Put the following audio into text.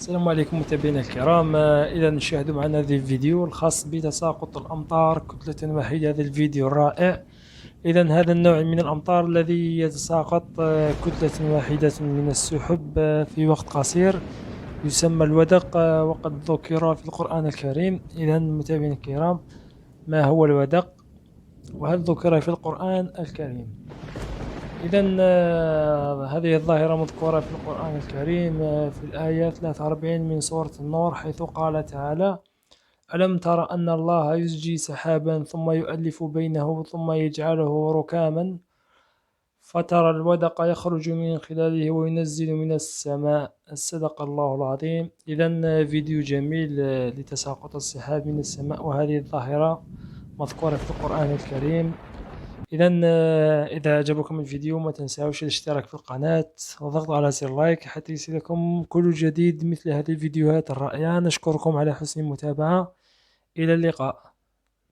السلام عليكم متابعينا الكرام. إذا نشاهد معنا هذا الفيديو الخاص بتساقط الأمطار كتلة واحدة. هذا الفيديو الرائع. إذا هذا النوع من الأمطار الذي يتساقط كتلة واحدة من السحب في وقت قصير يسمى الودق، وقد ذكر في القرآن الكريم. إذا متابعينا الكرام، ما هو الودق وهل ذكر في القرآن الكريم؟ إذا هذه الظاهرة مذكورة في القرآن الكريم في الآية 43 من سورة النور، حيث قال تعالى: ألم تر أن الله يزجي سحابا ثم يؤلف بينه ثم يجعله ركاما فترى الودق يخرج من خلاله وينزل من السماء. صدق الله العظيم. إذا فيديو جميل لتساقط السحاب من السماء، وهذه الظاهرة مذكورة في القرآن الكريم. إذا إذا أعجبكم الفيديو ما تنسوش الاشتراك في القناة والضغط على زر لايك حتى يصلكم كل جديد مثل هذه الفيديوهات الرائعة. نشكركم على حسن المتابعة. إلى اللقاء.